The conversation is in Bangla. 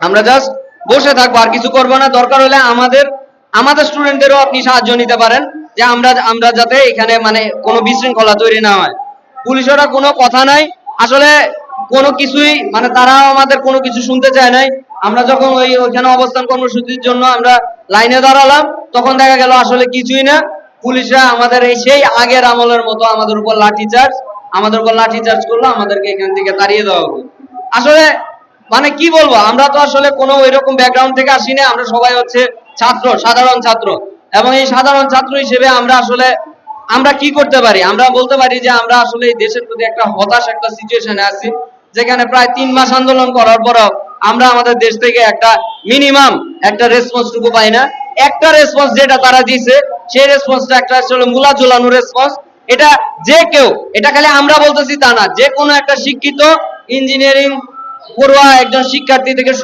আমরা জাস্ট বসে থাকবো, আর কিছু করবো না। দরকার হলে আমাদের স্টুডেন্টদেরও আপনি সাহায্য নিতে পারেন, যে আমরা যাতে এখানে মানে কোনো বিশৃঙ্খলা তৈরি না হয়। পুলিশেরা কোনো কথা নাই আসলে, কোনো কিছুই মানে তারাও আমাদের কোনো কিছু শুনতে চায় নাই। আমরা যখন ওইখানে অবস্থান কর্মসূচির জন্য আমরা লাইনে দাঁড়ালাম, তখন দেখা গেল আসলে কিছুই না। পুলিশরা আমাদের এই সেই আগের আমলের মতো আমাদের উপর লাঠি চার্জ করলো, আমাদেরকে এখান থেকে তাড়িয়ে দেওয়া হলো। আসলে মানে কি বলবো, আমরা তো আসলে কোনো ওইরকম ব্যাকগ্রাউন্ড থেকে আসি না, আমরা সবাই হচ্ছে ছাত্র, সাধারণ ছাত্র। এবং এই সাধারণ ছাত্র হিসেবে আমরা কি করতে পারি, আমরা বলতে পারি যে আমরা আসলে এই দেশের প্রতি একটা হতাশ একটা সিচুয়েশনে আছি, যেখানে প্রায় 3 মাস আন্দোলন করার পরও আমরা আমাদের দেশ থেকে একটা মিনিমাম একটা রেসপন্সটুকু পাই না। একটা রেসপন্স যেটা তারা দিয়েছে, সেই রেসপন্সটা একটা আসলে মুলা ঝুলানো রেসপন্স। এটা যে কেউ, এটা খালি আমরা বলতেছি তা না, যে কোনো একটা শিক্ষিত ইঞ্জিনিয়ারিং পড়ুয়া একজন শিক্ষার্থী থেকে